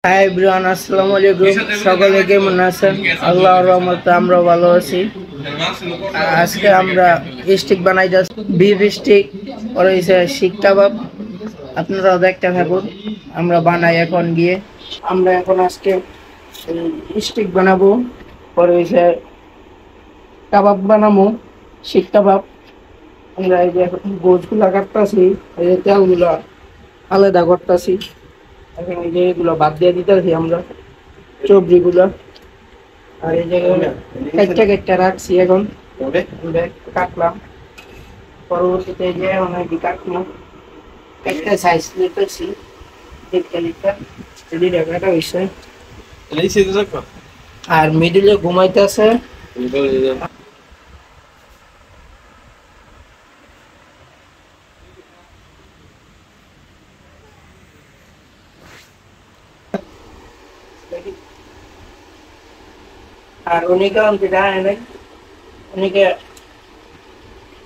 Hi everyone, আসসালামু আলাইকুম। সকলে কেমন আছেন? আল্লাহর রহমতে আমরা ভালো আছি। আজকে আমরা স্টিক বানাই যাচ্ছি, বিফ স্টিক আর হইছে শিক কাবাব। আপনারাও দেখতে থাকুন, আমরা বানাই এখন গিয়ে। আমরা এখন আজকে স্টিক বানাবো, পরে হইছে কাবাব বানাবো, শিক কাবাব। আমরা এই যে এখন গোছগুলা কাটতাছি, এই যে তেলগুলা আলাদা করতেছি। এখন এই যে এগুলো বাদ দিয়ে দিতেছি আমরা, চবড়িগুলো। আর এই যে কেটে কেটে রাখছি, এখন কাটলাম। পরবর্তীতে এই যে অনেক কাটলো, একটা সাইজ নিতেছি, দেখতে দেখতে যদি রেখাটা হয়েছে। আর মিডিলে ঘুমাইতেছে। আর উনিকে অন্তি দেয় নাই, উনিকে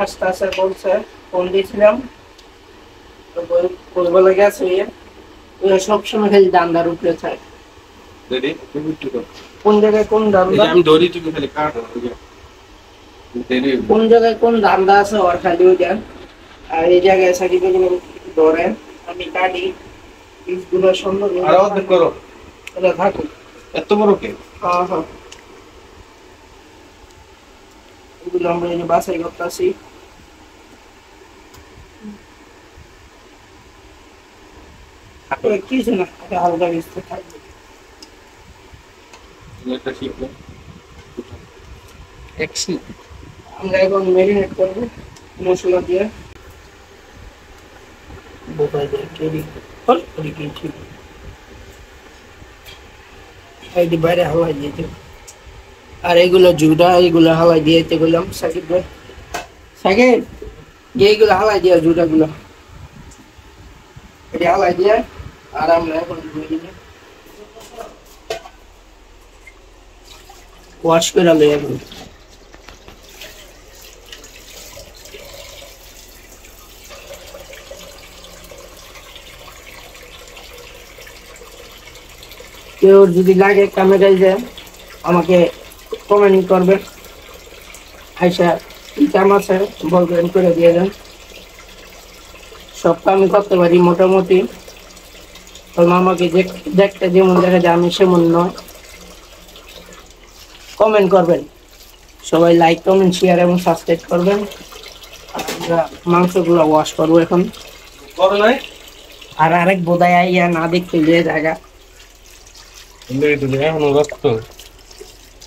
আস্তে আস্তে বলছে, ফোন দিয়েছিলাম বলবো লেগে আছে। সবসময় খালি দান্দার উপরে চায়, কোন জায়গায় কোন দান্দা, কোন জায়গায় কোন দান্দা আছে ওর খালি ওইটা। আর এই জায়গায় সাকিব ধরে আমি কাটি পিসগুলো সুন্দর করো, এটা থাকুক। এত বড় কে? হ্যাঁ হ্যাঁ, এগুলো আমরা এই যে বাছাই করতেছি। কিছু না, হালকা মিশতে থাকবে। আমরা এখন ম্যারিনেট করবো মশলা দিয়ে। বাইরে হাওয়াই দিয়েছে। আর এগুলো জুটা, এগুলো হাওয়াই দিয়েতে গেলাম সাকিব ভাই, সাকিব এইগুলো হাওয়াই দিয়ে জুটা গুলো এটা হাওয়াই দিয়ে। আর আমরা এখন ওয়াশ করে লই এখন। কেউ যদি লাগে ক্যামেরায় যায় আমাকে কমেন্ট করবেন, আইসা কি কাম আছে বলবেন, করে দিয়ে দেন। সব কামই করতে পারি মোটামুটি, আমাকে দেখতে যেমন দেখা যায় আমি সেমন নয়। কমেন্ট করবেন সবাই, লাইক কমেন্ট শেয়ার এবং সাবস্ক্রাইব করবেন। আমরা মাংসগুলো ওয়াশ করবো এখন। আর আরেক বোধায় আইয়া না দেখতে যে জায়গা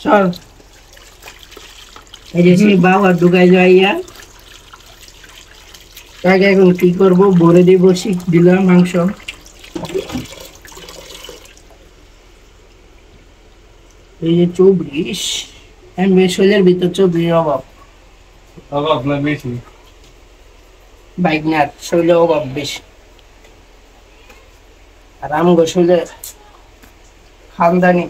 চল, এই যে বাবা ঢুকাই যাইয়া তাকে এখন কি করবো, ভরে দিব, শিখ দিলাম মাংস। এই যে 24 শরীরের ভিতর 24 অভাব না বেশি, বাইক না শরীরে অভাব বেশি। আর আমগো শরীরে খানদানি।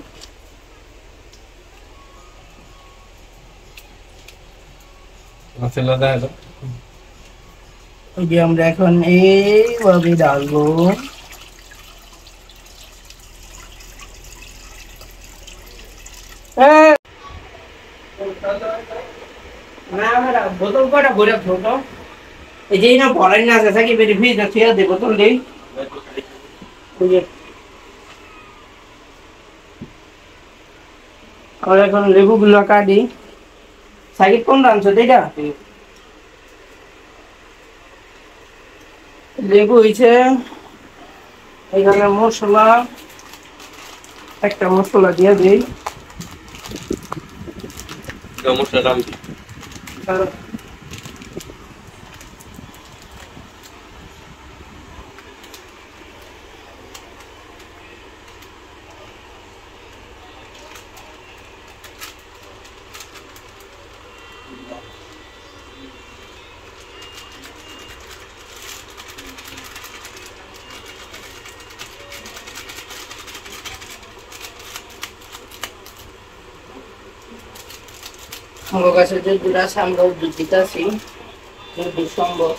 ওই যে আমরা এখন এইভাবে ডালবো। বোতল কটা ভরে ছোট, এই যে না ভরাই না আছে থাকি বেরি ফ্রিজ আছে দে বোতল দেই। আর এখন লেবু গুলো কাটি। সাইকেল কোন আনছো এটা? লেবু হয়েছে এখানে, মশলা একটা মশলা দিয়ে দিই। আমার কাছে যে দুধ আছে আমরাও দুধ দিতেছি, দুধ সম্ভব।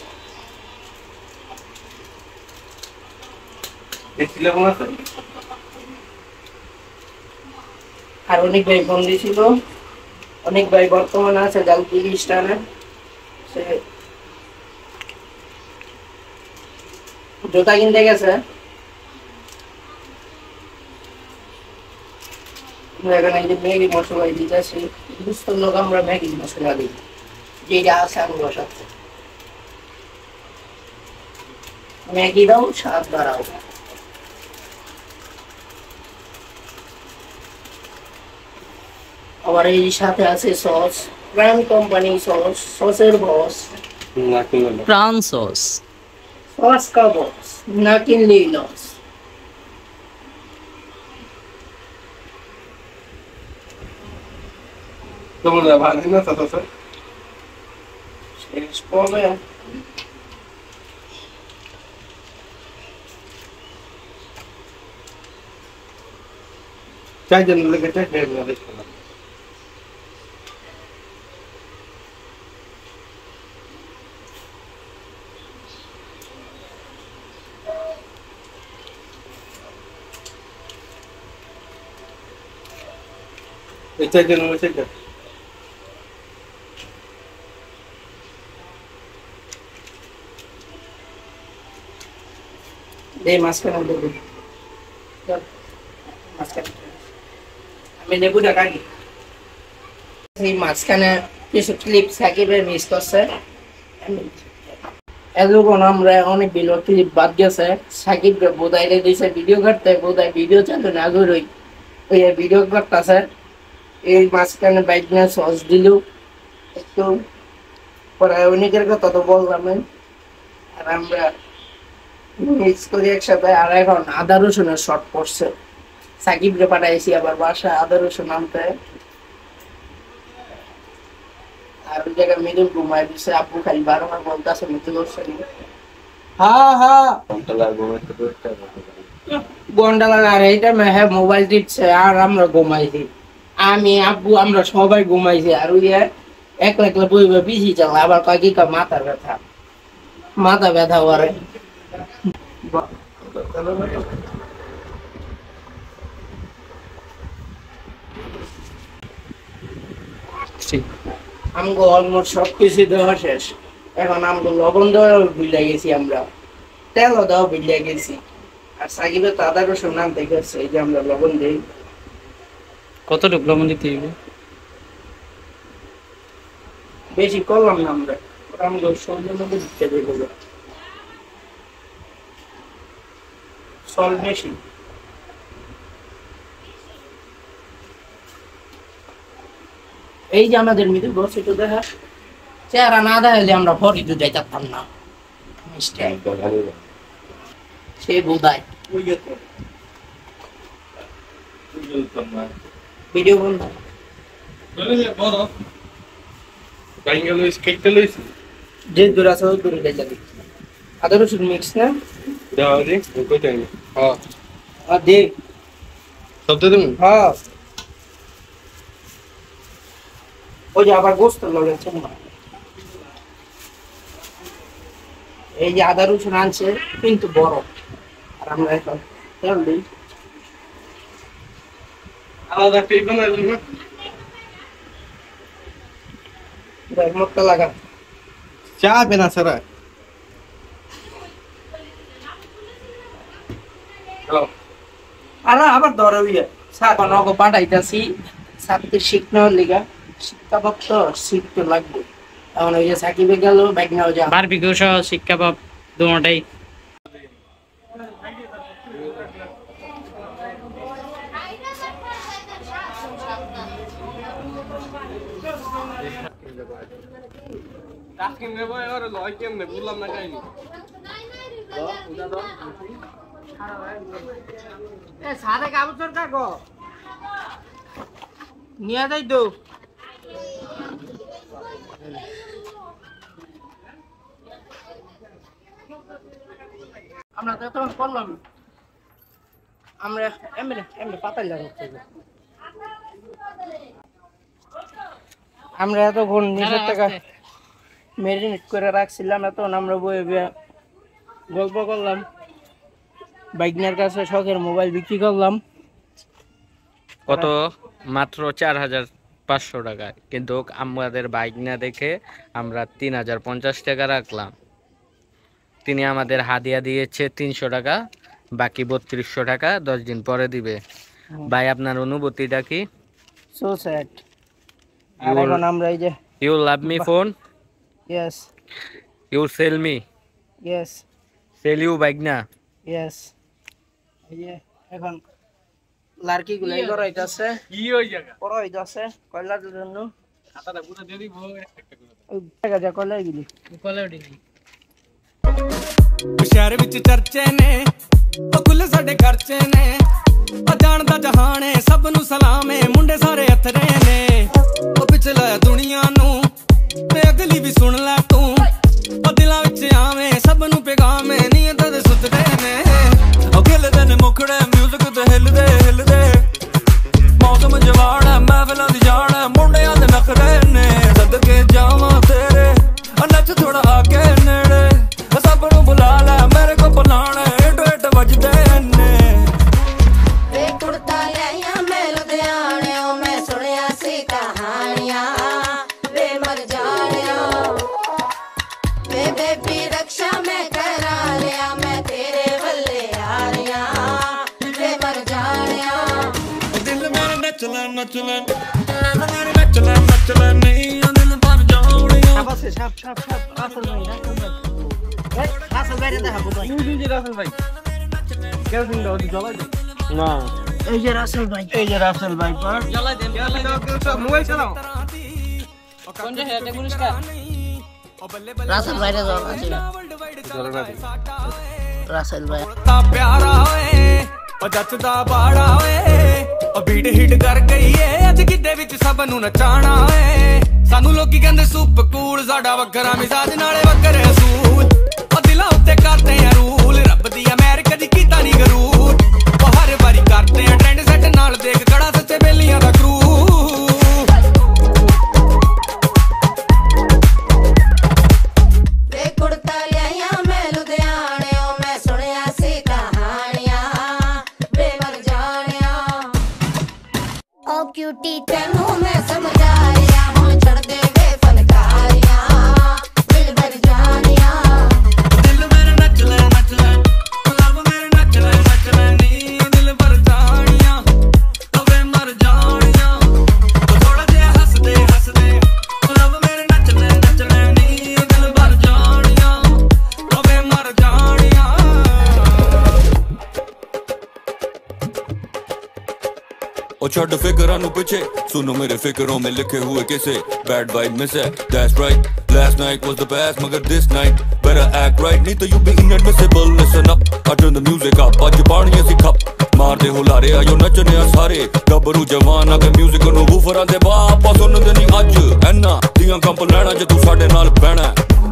আর অনেক ভাই ফোন দিয়েছিল, অনেক ভাই বর্তমানে আছে জালকি স্টানে, সে জুতা কিনতে গেছে। এখানে এই যে ম্যাগি মশলা দিতেছি, বুঝতে লোক আমরা ম্যাগি মশলা দিই, যেটা আছে আমি বসাচ্ছি। ম্যাগি দাও, স্বাদ বাড়াও। আবার এই সাথে আছে সস, প্রাণ কোম্পানি সস, সসের বস। প্রাণ সস। সস কা বস, না কিনলেই লস। তোমরা ভালো না তো তো শেষ কবে? চাই জন লাগে চাই খেয়ে না দেখো না এই চাই জন হচ্ছে কি এই মাঝখানে দেবো, মাঝখানে আমি নেবো টাকা কি এই মাঝখানে কিছু ক্লিপ সাকিবের মিস করছে। এতক্ষণ আমরা অনেক বিলো ক্লিপ বাদ গেছে, সাকিব বোধাই দিয়েছে ভিডিও করতে, বোধাই ভিডিও চালু না করে ওই ভিডিও করতেছে। এই মাঝখানে বাইক নিয়ে সস দিল একটু, পরে অনেকের কথা তো বললাম। আর আমরা মিক্স করি একসাথে। আর এখন আদা রসুনের শর্ট পড়ছে, সাকিবকে পাঠাইছি আবার বাসায় আদা রসুন আনতে। আর ওই জায়গায় মৃদুল ঘুমাই দিছে, আব্বু খালি বারবার বলতেছে মৃদুল হ্যাঁ হ্যাঁ ঘন্টা লাগা। আর এইটা হ্যাঁ মোবাইল টিপছে আর আমরা ঘুমাইছি, আমি আব্বু আমরা সবাই ঘুমাইছি। আর ওই একলা একলা বই বই পিছিয়ে চালা, আবার কয় কি মাথা ব্যথা, মাথা ব্যথা করে। আমগো অলমোস্ট সবকিছু দেওয়া শেষ, এখন আমগো লবণ দেওয়া ভুলে গেছি, আমরা তেলও দেওয়া ভুলে গেছি। আর সাকিবের তো আদা রসুন নাম দেখেছে, এই যে আমরা লবণ দিই। কতটুকু লবণ দিতে হবে? বেশি করলাম না আমরা, আমগো সবজির মধ্যে দিতে দেবো সল বেশি। এই যে আমাদের মৃদু বসে তো দেখা চেহারা না দেখাইলে আমরা ভরি তো যাইতাম না, সে বোধায় ভিডিও বন্ধ যে দূর আছে ওই দূরে যাবি। আদা রসুন মিক্স না দে সব তো তুমি হ্যাঁ। ওই যে আবার গোস্ত লাগাচ্ছে, এই যে আদা রসুন আনছে কিন্তু বড়। আর আমরা এখন তেল দিই আলাদা পেয়ে বানাইলো না মতো লাগা চা পেনা সারা আর আবার ধরে হইয়া সাত নগো পাঠাইতাছি ছাত্রীর শিখনোর লিগা, শিক্ষা ভক্ত শিখতে লাগবে। এখন ওই যে সাকিবে গেল বাইক নাও যা বারবিকিউ সহ শিক কাবাব দুটোটাই। কাকিন নেব আর লয় কেমনে বুঝলাম না কাহিনী এ সাদে কাবুতর কাকো নিয়ে যাই তো। আমরা তো তখন করলাম, আমরা এমনি এমনি পাতাল লাগাচ্ছি। আমরা এতক্ষণ নিজের টাকা ম্যারিনেট করে রাখছিলাম, এখন আমরা বই গল্প করলাম, বাইকনার কাছে শখের মোবাইল বিক্রি করলাম। কত মাত্র 4,500 টাকায়, কিন্তু আমাদের বাইক না দেখে আমরা 3,050 টাকা রাখলাম। তিনি আমাদের হাদিয়া দিয়েছে 300 টাকা, বাকি 3200 টাকা 10 দিন পরে দিবে। ভাই আপনার অনুভূতিটা কি? So sad. আর এখন আমরা এই যে you love me phone, yes you sell me, yes sell you bike না। ইয়েস, এই যে এখন লাড়কি গুলো এই করে হইতাছে, কি হই জায়গা পড়া হইতাছে কয়লার জন্য। খাতাটা পুরো দিয়ে দিব একটা করে ওই জায়গা যা কয়লা গিলি কলে উঠি शहर विच चर्चे ने ओ कुल साडे खर्चे ने ओ जानदा जहाने सब नु सलामे मुंडे सारे अथरे ने ओ पिछला दुनिया नु ते अगली भी सुन ले तू ओ दिलां विच आवे सब नु पैगामे नींद दे सुतदे ने ओ खेलदे ने मुखड़े म्यूजिक ते हिलदे मौसम जवाड़ा महफिलां दी जाड़ा मुंडियां दे नखरे ने सदके जावां तेरे ओ नच थोड़ा आके नेड़े सब नु बुला ला मेरे को बुलाना एट बजदे ने वे कुड़ता लिया मैं लुधियाने मैं सुनिया सी कहानियां वे मर जानिया वे बेबी रक्षा मैं करा लिया मैं तेरे वल्ले यारियां वे मर जानिया दिल मेरा नचला नचला मेरे नचला नहीं दिल पर जानिया আছে সাপ সাপ সাপ আসল ভাই এই আসল বাইরে দেখা বুঝাই জি রাসেল ভাই কেরোসিন দাও দি জ্বালাই দাও না এই যে রাসেল ভাই, এই যে রাসেল ভাই পর জ্বালাই দেন কেরোসিন দাও সব মোবাইল চালাও কোন যে হেতে পুরস্কার রাসেল বাইরে যাও আছে চলো না রাসেল ভাই ता प्यारा होए ओ जचदा बाड़ा होए ओ बीट हिट कर गई है अज किते विच सब नु नचाना होए सानू लोकी कहंदे सुप कूल साडा वकरा मिजाज नाले वकरे असूल ओ दिलां उत्ते करते हैं रूल रब दी अमेरिका दी कीता नी गरूर ओ हर बारी करते हैं ट्रेंड सेट नाल देख कड़ा सच्चे बेलियां दा क्रू वे कुड़ता लिया मैं लुधियाने मैं सुनिया सी कहानियां वे मर जानिया ओ क्यूटी तेनू मैं समझाया हुन छड़ दे वे फनकारियां दिल भर जानिया दिल मेरा नचला लव मेरे नचला नी दिल पर जानिया वे मर जानिया थोड़ा जिहा हसदे लव मेरे नचला नी दिल पर जानिया वे मर जानिया और छड़ फिक्रां नु पीछे सुनो मेरे फिक्रों में लिखे हुए किसे बैड वाइब मिस है that's right last night was the best मगर this night better act right नहीं तो you be inadmissible listen up I turn the music up आज पानी ऐसी खप मार दे हुलारे आयो नचने आ सारे गबरू जवान आके म्यूजिक नु वूफरां दे बापा सुन दे नहीं अज एना दियां कंप लैना जे तू साडे नाल बहना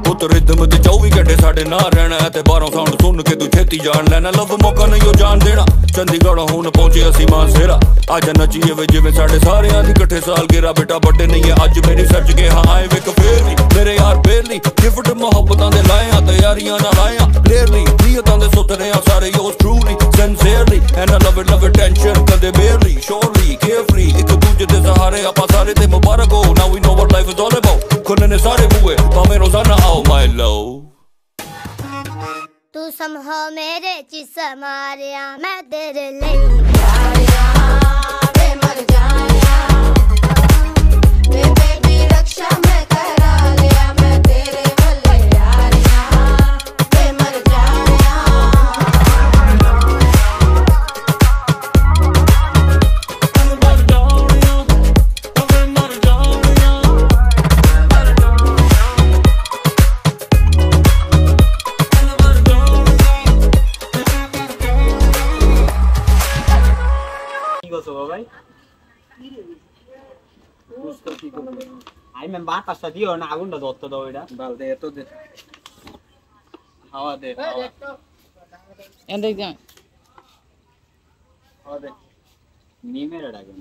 पुत रिदम ते 24 घंटे साडे नाल रहना है ते 12 साउंड सुन के तू छेती जान लेना लव मौका नहीं ओ जान देना चंडीगढ़ हुन पहुंचे असी मानसेरा आज नचीए वे जिवें साडे सारेयां दी इकट्ठे साल गिरा बेटा बर्थडे नहीं है अज मेरी सच के हां आए वे कफेरली मेरे यार बेरली गिफ्ट मोहब्बतां दे लाया तैयारियां ना लाया क्लियरली नीयतां दे सुतरे आ सारे yours truly sincerely and I love it tension कदे barely surely carefree एक दूजे दे सहारे आपा सारे ते मुबारक हो now we know what life is all about खुलने ने सारे बुए भावें रोजाना आओ my love तू समझो मेरे चिस मारिया मैं तेरे लिए यारियां वे मर जानिया वे बेबी रक्षा मैं करा लिया मैं तेरे वल्ले यारियां वे मर जानिया আমি বাতাসটা দিও না আগুনটা ধরতে দাও এটা বালতে এত দে হাওয়া দে এন দেখ যান হাওয়া দে নিমের ডাকে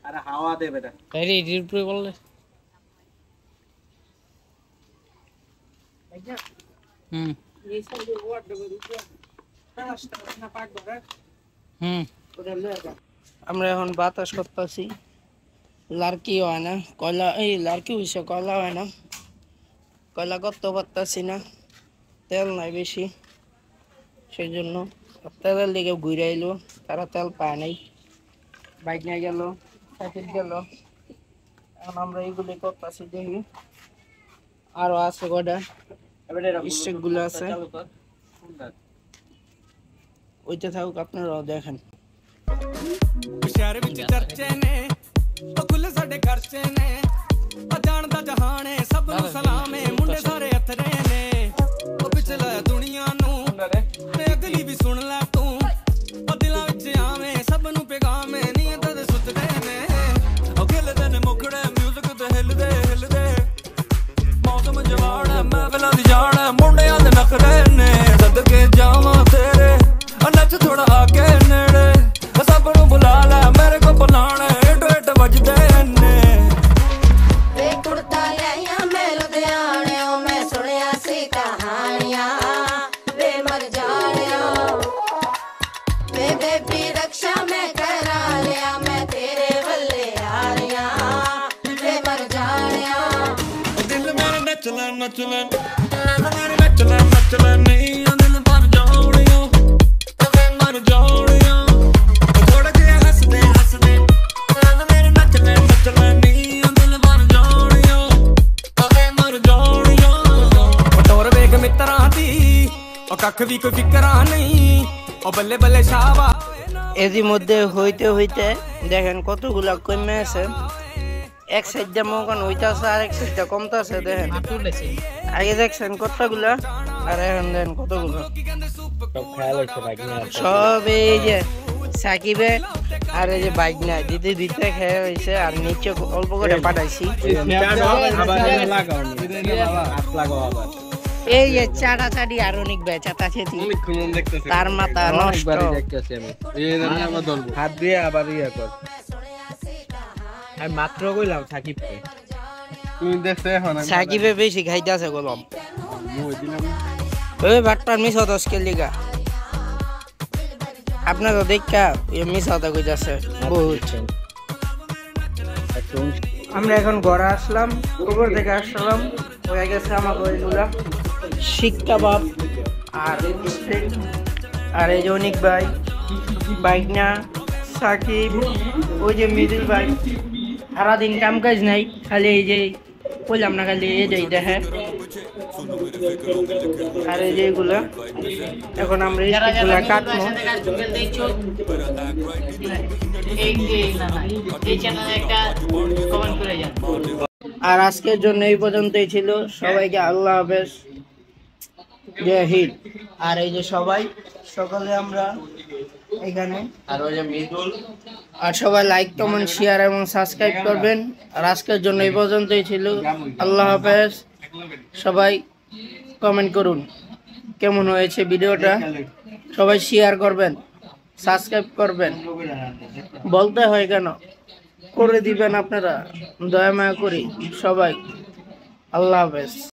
আরে হাওয়া দে বেটা তাই রে এডিট করে বললে হুম এই সাইডে ওয়ার্ড দেব দিতে পাঁচটা না পাক ধরে হুম ওটা লয়ে আমরা এখন বাতাস করতেছি, লার্কি হয় না, কয়লা এই লার্কি হইছে, কয়লা হয় না, কয়লা করতে পারতাছি না, তেল নাই বেশি, সেই জন্য তেলের দিকে ঘুরে এলো, তারা তেল পায় নাই, বাইক নিয়ে গেল, সাইকেল গেল, এখন আমরা এইগুলি করতেছি, দেখি আরো আছে কয়টা স্টেক গুলো আছে, ওইটা থাকুক, আপনারাও দেখেন। शहर विच चर्चे ने ओ खुले साडे खर्चे ने ओ जानदा जहान है सब नु सलाम है मुंडे सारे अथरे ने ओ पिछला दुनिया नु ते अगली भी सुन ले तू ओ दिलां विच आवे सब नु पैगाम है नींद दे सुतदे ने ओ खेलदे ने मुखड़े म्यूजिक ते हिलदे मौसम जवान है महफिलां दी जान है मुंडियां दे नखरे ने सदके जावां तेरे ओ नच थोड़ा आके नेड़े सब नु बुला ले मेरे को बुलाना एट बजदे ने वे कुड़ता लिया मैं लुधियाने मैं सुनिया सी कहानियां वे मर जानिया वे बेबी रक्षा मैं करा लिया मैं तेरे वल्ले आ रिया वे मर जानिया दिल मेरे नचला नचला मेरे नचला नहीं दिल पर जानिया वे मर जानिया कख भी कोई फिक्रा नहीं ओ बल्ले बल्ले शावा এরই মধ্যে হইতে হইতে দেখেন কতগুলা কমে আছে, এক সাইডটা মগন হইতাছে আর এক সাইডটা কমতাছে, দেখেন আগে দেখছেন কতগুলা আর এখন দেখেন কতগুলা, সব এই যে সাকিবে আর এই যে বাইক না দিতে দিতে খেয়ে হয়েছে, আর নিচে অল্প করে পাঠাইছি, এই যে চাটা চাটি আর অনেক বেচাটা চেতি তার মাথা নষ্ট, হাত দিয়ে আবার ইয়া কর, আমি মাত্র কইলাম সাকিবকে, তুমি দেখছো এখন সাকিবে বেশি খাইতেছে গোলাম, ওই বাটপার মিস হতো লিগা আপনার তো দেখা মিস হতে কইতাছে বহুত। আমরা এখন ঘরে আসলাম, উপর থেকে আসলাম, হয়ে গেছে আমাকে ওইগুলা শিক কাবাব আর স্টেক, আর এই যে অনিক ভাই, বাইক না সাকিব, ওই যে মিডিল ভাই, সারাদিন কাম কাজ নাই, খালি এই যে বললাম না খালি এই যে দেখে, আর এই যে এগুলা এখন আমরা স্টিকগুলা কাটবো। আর আজকের জন্য এই পর্যন্তই ছিল, সবাইকে আল্লাহ হাফেজ, জয় হিন্দ। আর এই যে সবাই সকালে আমরা এখানে, আর সবাই লাইক কমেন্ট শেয়ার এবং সাবস্ক্রাইব করবেন। আর আজকের জন্য এই পর্যন্তই ছিল, আল্লাহ হাফেজ। সবাই কমেন্ট করুন কেমন হয়েছে ভিডিওটা, সবাই শেয়ার করবেন, সাবস্ক্রাইব করবেন, বলতে হয় কেন, করে দিবেন আপনারা, দয়া মায়া করি সবাই। আল্লাহ হাফেজ।